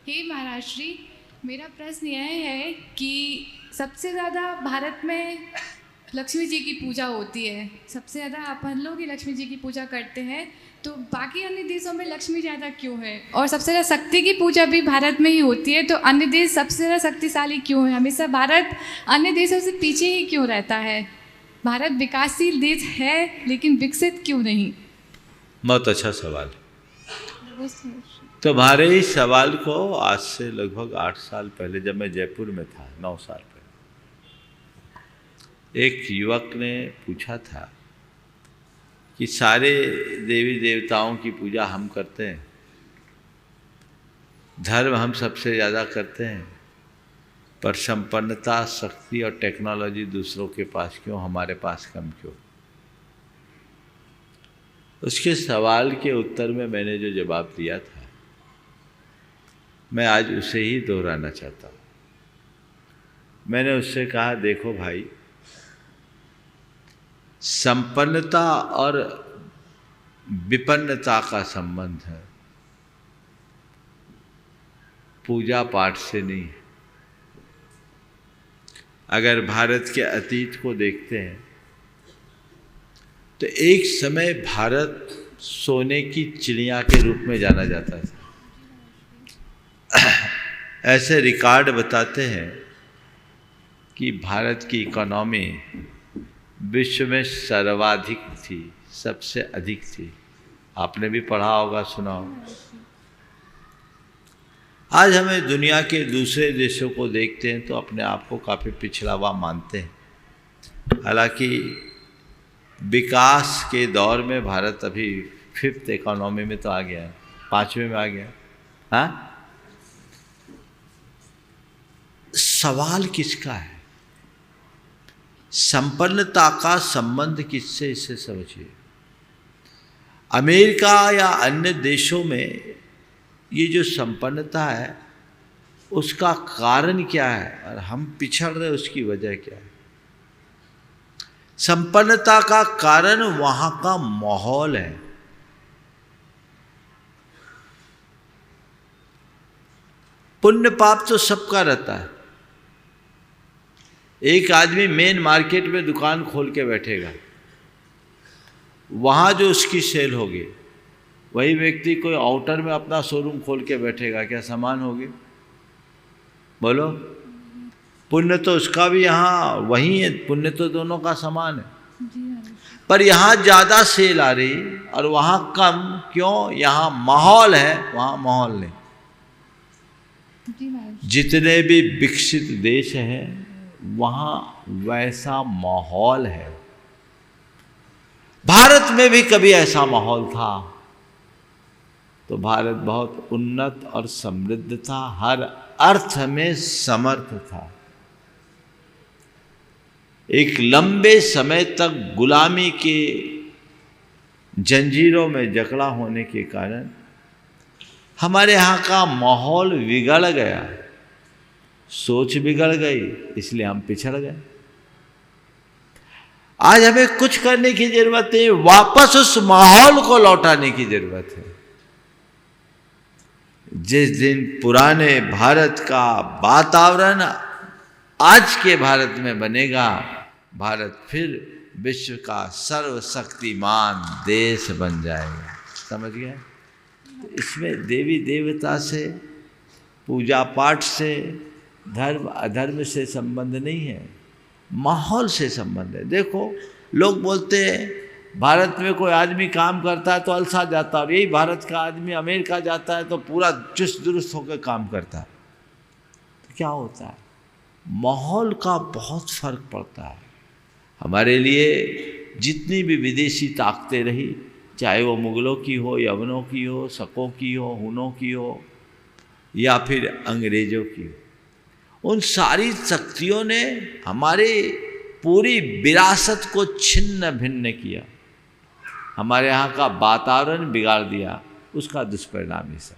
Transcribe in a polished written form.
हे महाराज श्री, मेरा प्रश्न यह है कि सबसे ज़्यादा भारत में लक्ष्मी जी की पूजा होती है, सबसे ज़्यादा अपन लोग ही लक्ष्मी जी की पूजा करते हैं, तो बाकी अन्य देशों में लक्ष्मी ज़्यादा क्यों है? और सबसे ज़्यादा शक्ति की पूजा भी भारत में ही होती है, तो अन्य देश सबसे ज़्यादा शक्तिशाली क्यों है? हमेशा भारत अन्य देशों से पीछे ही क्यों रहता है? भारत विकासशील देश है लेकिन विकसित क्यों नहीं? बहुत अच्छा सवाल। तुम्हारे इस सवाल को आज से लगभग 8 साल पहले, जब मैं जयपुर में था, 9 साल पहले, एक युवक ने पूछा था कि सारे देवी देवताओं की पूजा हम करते हैं, धर्म हम सबसे ज़्यादा करते हैं, पर संपन्नता, शक्ति और टेक्नोलॉजी दूसरों के पास क्यों, हमारे पास कम क्यों? उसके सवाल के उत्तर में मैंने जो जवाब दिया था, मैं आज उसे ही दोहराना चाहता हूँ। मैंने उससे कहा, देखो भाई, संपन्नता और विपन्नता का संबंध है, पूजा पाठ से नहीं है। अगर भारत के अतीत को देखते हैं तो एक समय भारत सोने की चिड़िया के रूप में जाना जाता था। ऐसे रिकॉर्ड बताते हैं कि भारत की इकोनॉमी विश्व में सर्वाधिक थी, सबसे अधिक थी। आपने भी पढ़ा होगा, सुना होगा। आज हमें दुनिया के दूसरे देशों को देखते हैं तो अपने आप को काफ़ी पिछड़ा हुआ मानते हैं। हालांकि विकास के दौर में भारत अभी 5th इकोनॉमी में तो आ गया है, 5वें में आ गया। हाँ, सवाल किसका है? संपन्नता का संबंध किससे, इसे समझिए। अमेरिका या अन्य देशों में ये जो संपन्नता है, उसका कारण क्या है और हम पिछड़ रहे, उसकी वजह क्या है? संपन्नता का कारण वहां का माहौल है। पुण्य पाप तो सबका रहता है। एक आदमी मेन मार्केट में दुकान खोल के बैठेगा, वहां जो उसकी सेल होगी, वही व्यक्ति कोई आउटर में अपना शोरूम खोल के बैठेगा, क्या समान होगी? बोलो। पुण्य तो उसका भी यहाँ वही है, पुण्य तो दोनों का समान है, पर यहाँ ज़्यादा सेल आ रही और वहाँ कम क्यों? यहाँ माहौल है, वहाँ माहौल नहीं। जितने भी विकसित देश हैं वहाँ वैसा माहौल है। भारत में भी कभी ऐसा माहौल था तो भारत बहुत उन्नत और समृद्ध था, हर अर्थ में समर्थ था। एक लंबे समय तक गुलामी के जंजीरों में जकड़ा होने के कारण हमारे यहाँ का माहौल बिगड़ गया, सोच बिगड़ गई, इसलिए हम पिछड़ गए। आज हमें कुछ करने की जरूरत है, वापस उस माहौल को लौटाने की जरूरत है। जिस दिन पुराने भारत का वातावरण आज के भारत में बनेगा, भारत फिर विश्व का सर्वशक्तिमान देश बन जाएगा। समझ गए? तो इसमें देवी देवता से, पूजा पाठ से, धर्म अधर्म से संबंध नहीं है, माहौल से संबंध है। देखो, लोग बोलते हैं भारत में कोई आदमी काम करता है तो अलसा जाता है, और यही भारत का आदमी अमेरिका जाता है तो पूरा चुस्त दुरुस्त होकर काम करता है। तो क्या होता है? माहौल का बहुत फर्क पड़ता है। हमारे लिए जितनी भी विदेशी ताकतें रही, चाहे वो मुगलों की हो, यवनों की हो, शकों की हो, हुनों की हो, या फिर अंग्रेजों की हो, उन सारी शक्तियों ने हमारे पूरी विरासत को छिन्न भिन्न किया, हमारे यहाँ का वातावरण बिगाड़ दिया। उसका दुष्परिणाम ये सब।